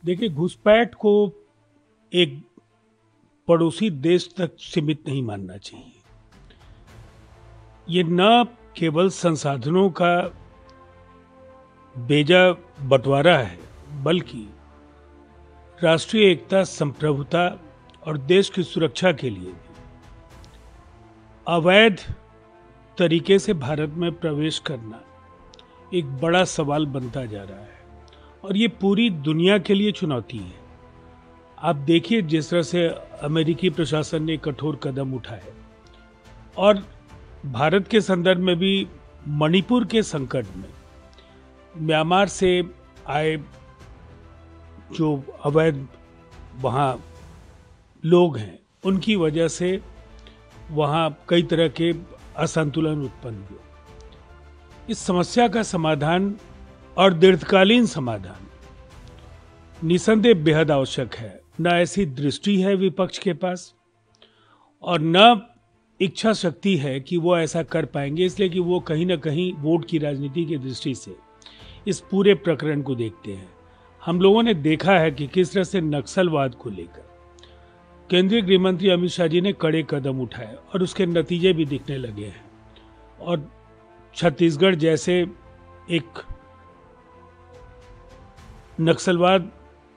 देखिए, घुसपैठ को एक पड़ोसी देश तक सीमित नहीं मानना चाहिए। ये न केवल संसाधनों का बेजा बंटवारा है, बल्कि राष्ट्रीय एकता, संप्रभुता और देश की सुरक्षा के लिए भी अवैध तरीके से भारत में प्रवेश करना एक बड़ा सवाल बनता जा रहा है और ये पूरी दुनिया के लिए चुनौती है। आप देखिए जिस तरह से अमेरिकी प्रशासन ने कठोर कदम उठाए और भारत के संदर्भ में भी मणिपुर के संकट में म्यांमार से आए जो अवैध वहाँ लोग हैं उनकी वजह से वहाँ कई तरह के असंतुलन उत्पन्न हुए। इस समस्या का समाधान और दीर्घकालीन समाधान निसंदेह बेहद आवश्यक है। न ऐसी दृष्टि है विपक्ष के पास और न इच्छा शक्ति है कि वो ऐसा कर पाएंगे, इसलिए कि वो कहीं ना कहीं वोट की राजनीति की दृष्टि से इस पूरे प्रकरण को देखते हैं। हम लोगों ने देखा है कि किस तरह से नक्सलवाद को लेकर केंद्रीय गृह मंत्री अमित शाह जी ने कड़े कदम उठाए और उसके नतीजे भी दिखने लगे हैं और छत्तीसगढ़ जैसे एक नक्सलवाद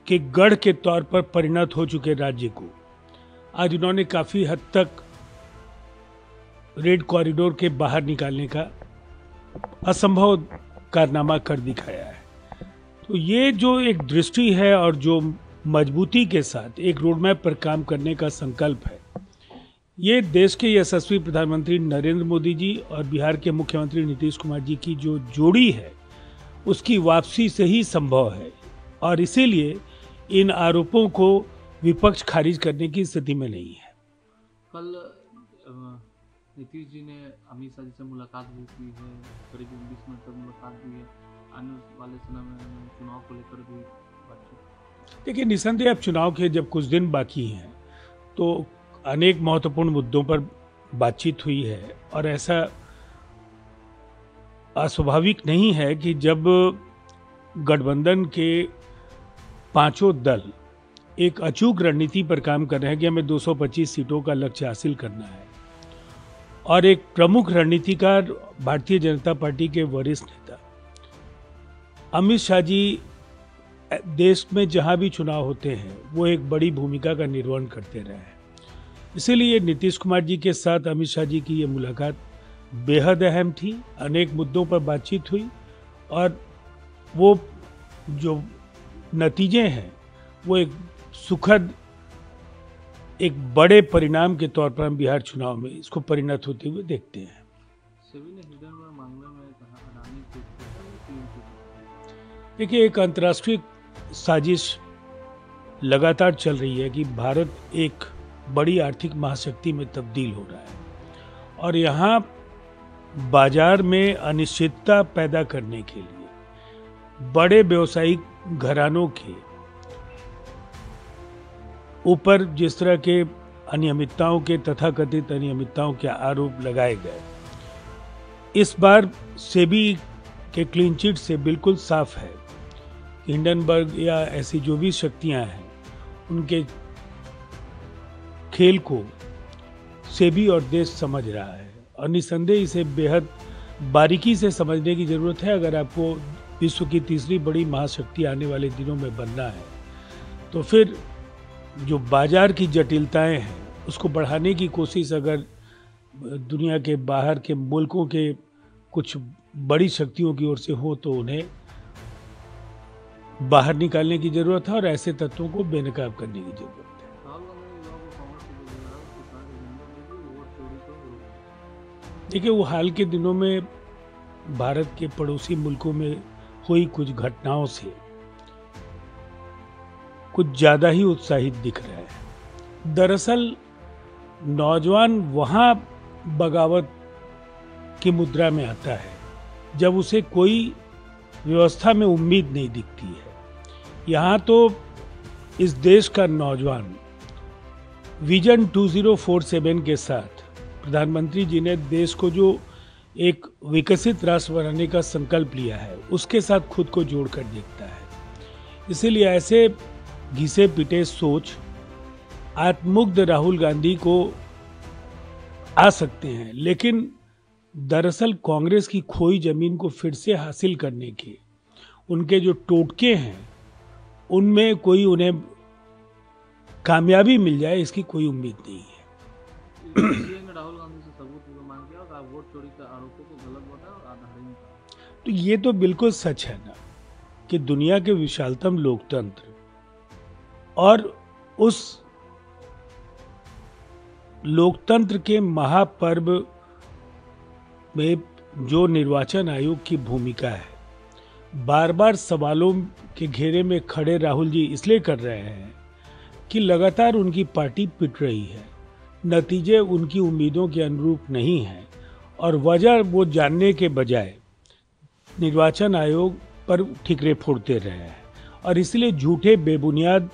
के गढ़ के तौर पर परिणत हो चुके राज्य को आज उन्होंने काफी हद तक रेड कॉरिडोर के बाहर निकालने का असंभव कारनामा कर दिखाया है। तो ये जो एक दृष्टि है और जो मजबूती के साथ एक रोडमैप पर काम करने का संकल्प है, ये देश के यशस्वी प्रधानमंत्री नरेंद्र मोदी जी और बिहार के मुख्यमंत्री नीतीश कुमार जी की जो जोड़ी है उसकी वापसी से ही संभव है और इसीलिए इन आरोपों को विपक्ष खारिज करने की स्थिति में नहीं है। कल नीतीश जी ने अमित शाह जी से मुलाकात भी की है, करीब 20 मिनट तक मुलाकात भी है। आने वाले समय में चुनाव को लेकर भी बातचीत। देखिए, निसंदेह अब चुनाव के जब कुछ दिन बाकी हैं तो अनेक महत्वपूर्ण मुद्दों पर बातचीत हुई है और ऐसा अस्वाभाविक नहीं है कि जब गठबंधन के पांचों दल एक अचूक रणनीति पर काम कर रहे हैं कि हमें 225 सीटों का लक्ष्य हासिल करना है और एक प्रमुख रणनीतिकार भारतीय जनता पार्टी के वरिष्ठ नेता अमित शाह जी देश में जहां भी चुनाव होते हैं वो एक बड़ी भूमिका का निर्वहन करते रहे हैं। इसीलिए नीतीश कुमार जी के साथ अमित शाह जी की ये मुलाकात बेहद अहम थी। अनेक मुद्दों पर बातचीत हुई और वो जो नतीजे हैं वो एक सुखद, एक बड़े परिणाम के तौर पर हम बिहार चुनाव में इसको परिणत होते हुए देखते हैं। देखिए, एक अंतर्राष्ट्रीय साजिश लगातार चल रही है कि भारत एक बड़ी आर्थिक महाशक्ति में तब्दील हो रहा है और यहाँ बाजार में अनिश्चितता पैदा करने के लिए बड़े व्यवसायिक घरानों के ऊपर जिस तरह के अनियमितताओं के तथाकथित अनियमितताओं के आरोप लगाए गए, इस बार सेबी के क्लीन चिट से बिल्कुल साफ है कि हिंडनबर्ग या ऐसी जो भी शक्तियां हैं उनके खेल को सेबी और देश समझ रहा है और निसंदेह इसे बेहद बारीकी से समझने की जरूरत है। अगर आपको विश्व की तीसरी बड़ी महाशक्ति आने वाले दिनों में बनना है तो फिर जो बाजार की जटिलताएं हैं उसको बढ़ाने की कोशिश अगर दुनिया के बाहर के मुल्कों के कुछ बड़ी शक्तियों की ओर से हो तो उन्हें बाहर निकालने की जरूरत है और ऐसे तत्वों को बेनकाब करने की जरूरत है। देखिए, वो हाल के दिनों में भारत के पड़ोसी मुल्कों में हुई कुछ घटनाओं से कुछ ज्यादा ही उत्साहित दिख रहा है। दरअसल नौजवान वहां बगावत की मुद्रा में आता है जब उसे कोई व्यवस्था में उम्मीद नहीं दिखती है। यहाँ तो इस देश का नौजवान विजन 2047 के साथ प्रधानमंत्री जी ने देश को जो एक विकसित राष्ट्र बनाने का संकल्प लिया है उसके साथ खुद को जोड़कर देखता है। इसीलिए ऐसे घिसे पिटे सोच आत्ममुग्ध राहुल गांधी को आ सकते हैं, लेकिन दरअसल कांग्रेस की खोई जमीन को फिर से हासिल करने के उनके जो टोटके हैं, उनमें कोई उन्हें कामयाबी मिल जाए इसकी कोई उम्मीद नहीं है। सीएम ने राहुल गांधी से सबूत की मांग किया और वोट चोरी के आरोपों को गलत बताया और आधारहीन कहा। तो ये तो बिल्कुल सच है ना कि दुनिया के विशालतम लोकतंत्र और उस लोकतंत्र के महापर्व में जो निर्वाचन आयोग की भूमिका है, बार बार सवालों के घेरे में खड़े राहुल जी इसलिए कर रहे हैं कि लगातार उनकी पार्टी पिट रही है, नतीजे उनकी उम्मीदों के अनुरूप नहीं हैं और वजह वो जानने के बजाय निर्वाचन आयोग पर ठिकरे फोड़ते रहे हैं और इसलिए झूठे बेबुनियाद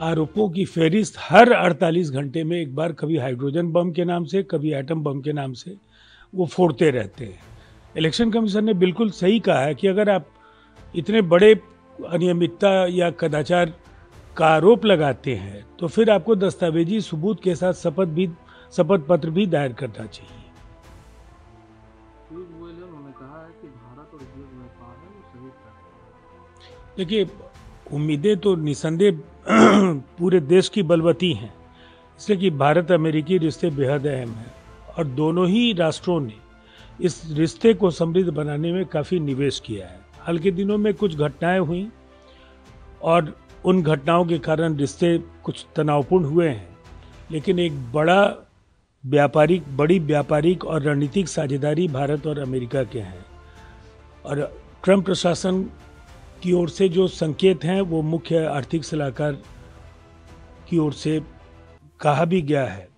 आरोपों की फेहरिस्त हर 48 घंटे में एक बार कभी हाइड्रोजन बम के नाम से, कभी एटम बम के नाम से वो फोड़ते रहते हैं। इलेक्शन कमीशन ने बिल्कुल सही कहा है कि अगर आप इतने बड़े अनियमितता या कदाचार का आरोप लगाते हैं तो फिर आपको दस्तावेजी सबूत के साथ शपथ पत्र भी दायर करना चाहिए। पीयूष गोयल उन्होंने कहा है कि भारत और उद्योग व्यापार है वो सही फैसला है। देखिए, उम्मीदें तो निसंदेह पूरे देश की बलवती हैं, इसलिए कि भारत अमेरिकी रिश्ते बेहद अहम हैं और दोनों ही राष्ट्रों ने इस रिश्ते को समृद्ध बनाने में काफ़ी निवेश किया है। हाल के दिनों में कुछ घटनाएं हुई और उन घटनाओं के कारण रिश्ते कुछ तनावपूर्ण हुए हैं, लेकिन एक बड़ी व्यापारिक और रणनीतिक साझेदारी भारत और अमेरिका के हैं और ट्रंप प्रशासन की ओर से जो संकेत हैं वो मुख्य आर्थिक सलाहकार की ओर से कहा भी गया है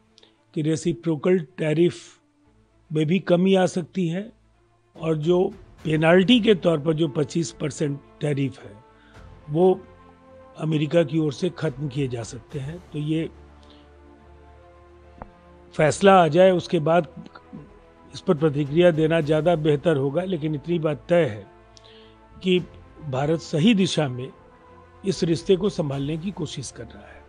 कि रेसिप्रोकल टैरिफ में भी कमी आ सकती है और जो पेनाल्टी के तौर पर जो 25% टैरिफ है वो अमेरिका की ओर से खत्म किए जा सकते हैं। तो ये फैसला आ जाए उसके बाद इस पर प्रतिक्रिया देना ज़्यादा बेहतर होगा, लेकिन इतनी बात तय है कि भारत सही दिशा में इस रिश्ते को संभालने की कोशिश कर रहा है।